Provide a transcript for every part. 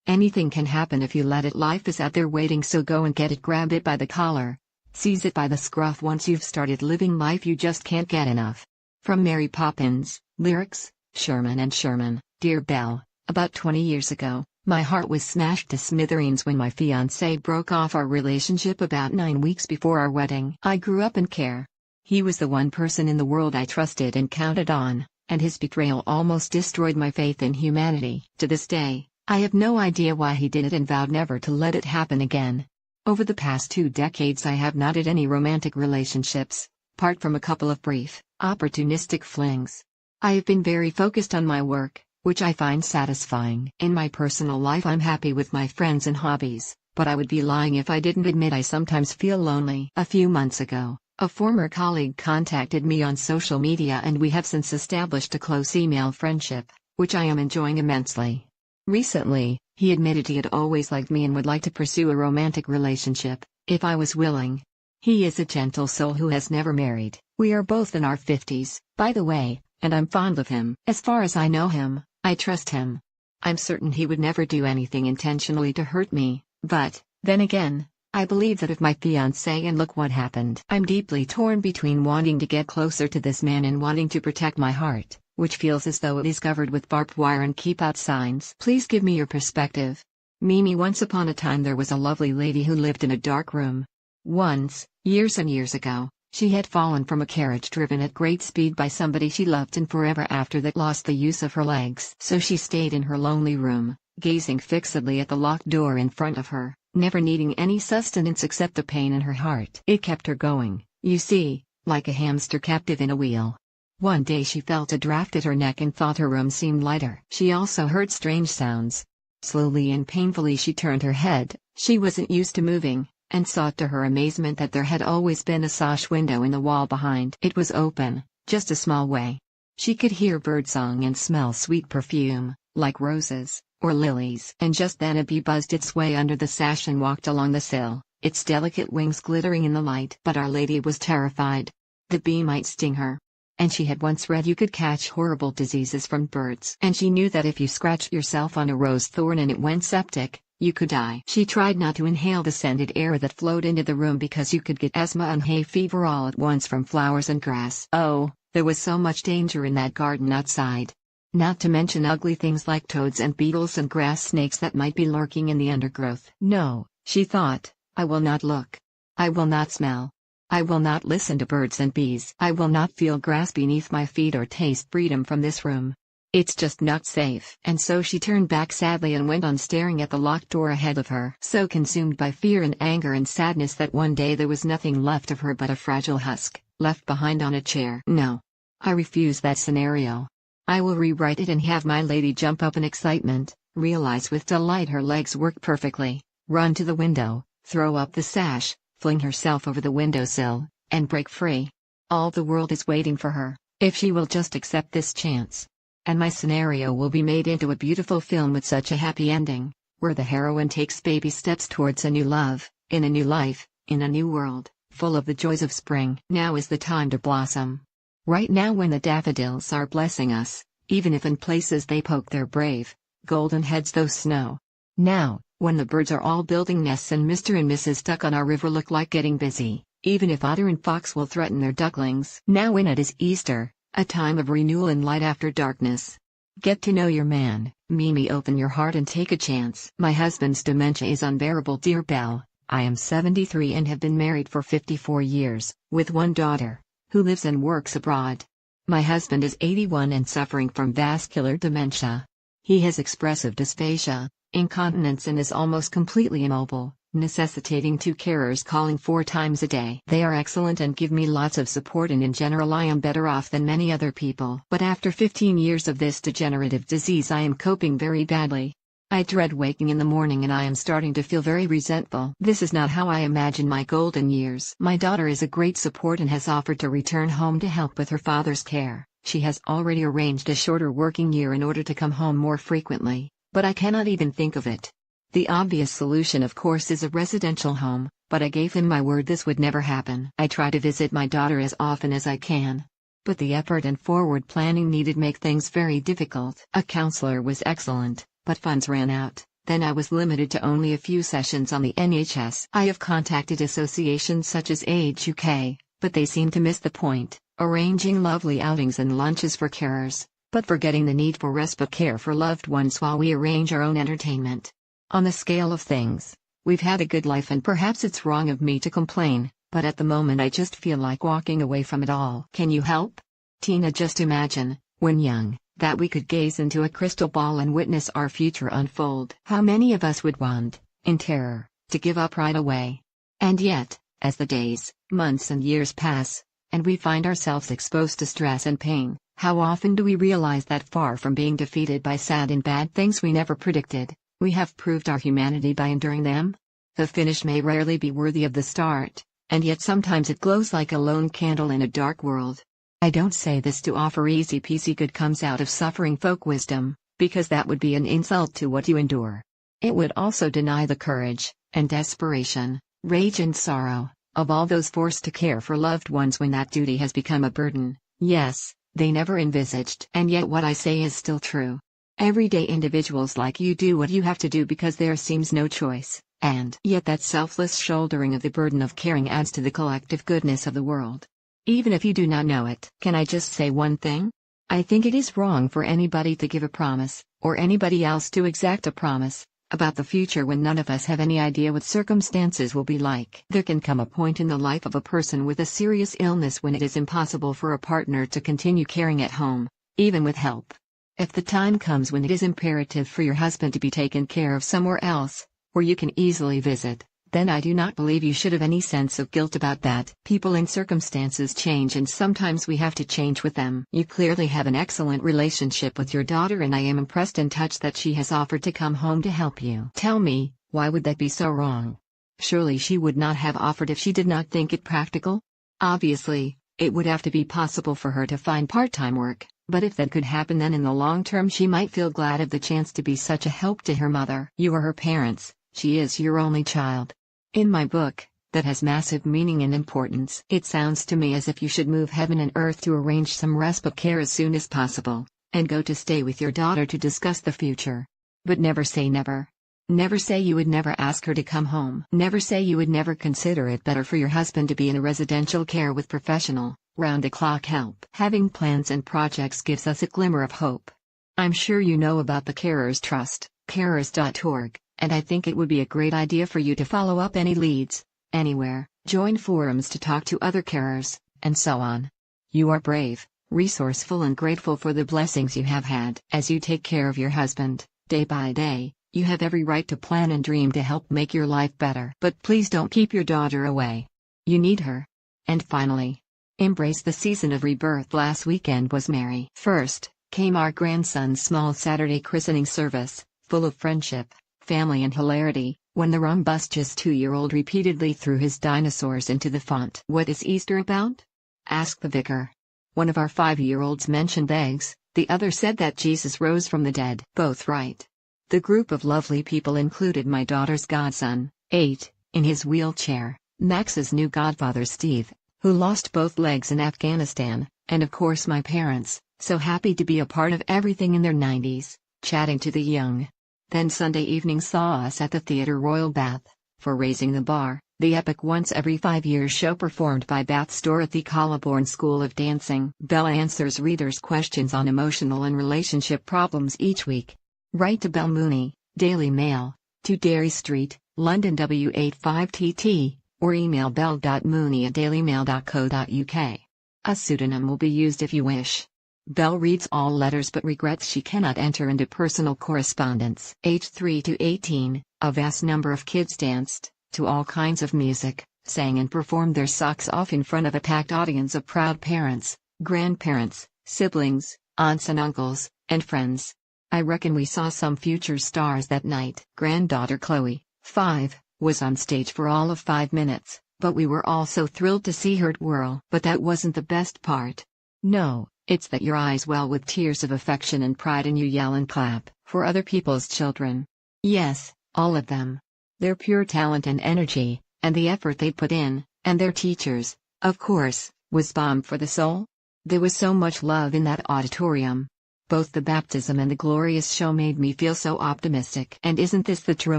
Anything can happen if you let it. Life is out there waiting, so go and get it. Grab it by the collar. Seize it by the scruff. Once you've started living life, you just can't get enough. From Mary Poppins, lyrics, Sherman and Sherman. Dear Belle, about 20 years ago, my heart was smashed to smithereens when my fiance broke off our relationship about 9 weeks before our wedding. I grew up in care. He was the one person in the world I trusted and counted on, and his betrayal almost destroyed my faith in humanity. To this day, I have no idea why he did it and vowed never to let it happen again. Over the past 2 decades I have not had any romantic relationships, apart from a couple of brief, opportunistic flings. I have been very focused on my work, which I find satisfying. In my personal life I'm happy with my friends and hobbies, but I would be lying if I didn't admit I sometimes feel lonely. A few months ago, a former colleague contacted me on social media and we have since established a close email friendship, which I am enjoying immensely. Recently, he admitted he had always liked me and would like to pursue a romantic relationship, if I was willing. He is a gentle soul who has never married. We are both in our 50s, by the way, and I'm fond of him. As far as I know him, I trust him. I'm certain he would never do anything intentionally to hurt me, but, then again, I believe that if my fiancé, and look what happened. I'm deeply torn between wanting to get closer to this man and wanting to protect my heart, which feels as though it is covered with barbed wire and keep out signs. Please give me your perspective. Mimi. Once upon a time there was a lovely lady who lived in a dark room. Once, years and years ago, she had fallen from a carriage driven at great speed by somebody she loved and forever after that lost the use of her legs. So she stayed in her lonely room, gazing fixedly at the locked door in front of her, never needing any sustenance except the pain in her heart. It kept her going, you see, like a hamster captive in a wheel. One day she felt a draft at her neck and thought her room seemed lighter. She also heard strange sounds. Slowly and painfully she turned her head. She wasn't used to moving, and saw to her amazement that there had always been a sash window in the wall behind. It was open, just a small way. She could hear birdsong and smell sweet perfume, like roses, or lilies. And just then a bee buzzed its way under the sash and walked along the sill, its delicate wings glittering in the light. But Our Lady was terrified. The bee might sting her. And she had once read you could catch horrible diseases from birds. And she knew that if you scratched yourself on a rose thorn and it went septic, you could die. She tried not to inhale the scented air that flowed into the room because you could get asthma and hay fever all at once from flowers and grass. Oh, there was so much danger in that garden outside. Not to mention ugly things like toads and beetles and grass snakes that might be lurking in the undergrowth. No, she thought, I will not look. I will not smell. I will not listen to birds and bees. I will not feel grass beneath my feet or taste freedom from this room. It's just not safe. And so she turned back sadly and went on staring at the locked door ahead of her, so consumed by fear and anger and sadness that one day there was nothing left of her but a fragile husk, left behind on a chair. No. I refuse that scenario. I will rewrite it and have my lady jump up in excitement, realize with delight her legs work perfectly, run to the window, throw up the sash, fling herself over the windowsill, and break free. All the world is waiting for her, if she will just accept this chance. And my scenario will be made into a beautiful film with such a happy ending, where the heroine takes baby steps towards a new love, in a new life, in a new world, full of the joys of spring. Now is the time to blossom. Right now when the daffodils are blessing us, even if in places they poke their brave, golden heads through snow. Now, when the birds are all building nests and Mr. and Mrs. Duck on our river look like getting busy, even if otter and fox will threaten their ducklings. Now when it is Easter, a time of renewal and light after darkness. Get to know your man, Mimi. Open your heart and take a chance. My husband's dementia is unbearable. Dear Belle, I am 73 and have been married for 54 years, with one daughter, who lives and works abroad. My husband is 81 and suffering from vascular dementia. He has expressive dysphagia, incontinence, and is almost completely immobile, necessitating 2 carers calling 4 times a day. They are excellent and give me lots of support, and in general I am better off than many other people. But after 15 years of this degenerative disease I am coping very badly. I dread waking in the morning and I am starting to feel very resentful. This is not how I imagine my golden years. My daughter is a great support and has offered to return home to help with her father's care. She has already arranged a shorter working year in order to come home more frequently, but I cannot even think of it. The obvious solution of course is a residential home, but I gave him my word this would never happen. I try to visit my daughter as often as I can, but the effort and forward planning needed make things very difficult. A counselor was excellent, but funds ran out. Then I was limited to only a few sessions on the NHS. I have contacted associations such as Age UK, but they seem to miss the point, arranging lovely outings and lunches for carers, but forgetting the need for respite care for loved ones while we arrange our own entertainment. On the scale of things, we've had a good life, and perhaps it's wrong of me to complain, but at the moment I just feel like walking away from it all. Can you help? Tina, just imagine, when young, that we could gaze into a crystal ball and witness our future unfold. How many of us would want, in terror, to give up right away? And yet, as the days, months and years pass, and we find ourselves exposed to stress and pain, how often do we realize that far from being defeated by sad and bad things we never predicted, we have proved our humanity by enduring them? The finish may rarely be worthy of the start, and yet sometimes it glows like a lone candle in a dark world. I don't say this to offer easy peasy good comes out of suffering folk wisdom, because that would be an insult to what you endure. It would also deny the courage, and desperation, rage and sorrow, of all those forced to care for loved ones when that duty has become a burden, yes, they never envisaged. And yet what I say is still true. Everyday individuals like you do what you have to do because there seems no choice, and yet that selfless shouldering of the burden of caring adds to the collective goodness of the world. Even if you do not know it. Can I just say one thing? I think it is wrong for anybody to give a promise, or anybody else to exact a promise, about the future when none of us have any idea what circumstances will be like. There can come a point in the life of a person with a serious illness when it is impossible for a partner to continue caring at home, even with help. If the time comes when it is imperative for your husband to be taken care of somewhere else, where you can easily visit, then I do not believe you should have any sense of guilt about that. People and circumstances change, and sometimes we have to change with them. You clearly have an excellent relationship with your daughter, and I am impressed and touched that she has offered to come home to help you. Tell me, why would that be so wrong? Surely she would not have offered if she did not think it practical? Obviously, it would have to be possible for her to find part-time work, but if that could happen, then in the long term she might feel glad of the chance to be such a help to her mother. You are her parents, she is your only child. In my book, that has massive meaning and importance. It sounds to me as if you should move heaven and earth to arrange some respite care as soon as possible, and go to stay with your daughter to discuss the future. But never say never. Never say you would never ask her to come home. Never say you would never consider it better for your husband to be in a residential care with professional, round-the-clock help. Having plans and projects gives us a glimmer of hope. I'm sure you know about the Carers Trust, carers.org. And I think it would be a great idea for you to follow up any leads, anywhere, join forums to talk to other carers, and so on. You are brave, resourceful, and grateful for the blessings you have had. As you take care of your husband, day by day, you have every right to plan and dream to help make your life better. But please don't keep your daughter away. You need her. And finally, embrace the season of rebirth. Last weekend was Mary. First, came our grandson's small Saturday christening service, full of friendship, family and hilarity, when the rumbustious 2-year-old repeatedly threw his dinosaurs into the font. What is Easter about? Asked the vicar. One of our 5-year-olds mentioned eggs, the other said that Jesus rose from the dead. Both right. The group of lovely people included my daughter's godson, 8, in his wheelchair, Max's new godfather Steve, who lost both legs in Afghanistan, and of course my parents, so happy to be a part of everything in their 90s, chatting to the young. Then Sunday evening saw us at the Theatre Royal Bath, for Raising the Bar, the epic once every 5 years show performed by Bath's Dorothy Colliborn School of Dancing. Belle answers readers' questions on emotional and relationship problems each week. Write to BEL MOONEY, Daily Mail, 2 Derry Street, London W85TT, or email bell.mooney@dailymail.co.uk. A pseudonym will be used if you wish. Belle reads all letters but regrets she cannot enter into personal correspondence. Age 3 to 18, a vast number of kids danced to all kinds of music, sang and performed their socks off in front of a packed audience of proud parents, grandparents, siblings, aunts and uncles, and friends. I reckon we saw some future stars that night. Granddaughter Chloe, 5, was on stage for all of 5 minutes, but we were all so thrilled to see her twirl. But that wasn't the best part. No. It's that your eyes well with tears of affection and pride and you yell and clap for other people's children. Yes, all of them. Their pure talent and energy, and the effort they put in, and their teachers, of course, was balm for the soul. There was so much love in that auditorium. Both the baptism and the glorious show made me feel so optimistic. And isn't this the true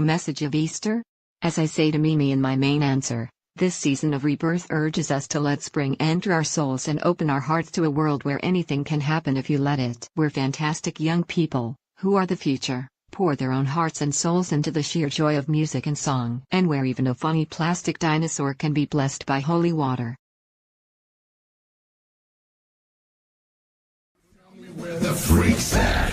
message of Easter? As I say to Mimi in my main answer, this season of rebirth urges us to let spring enter our souls and open our hearts to a world where anything can happen if you let it. Where fantastic young people, who are the future, pour their own hearts and souls into the sheer joy of music and song. And where even a funny plastic dinosaur can be blessed by holy water. Where the freaks at?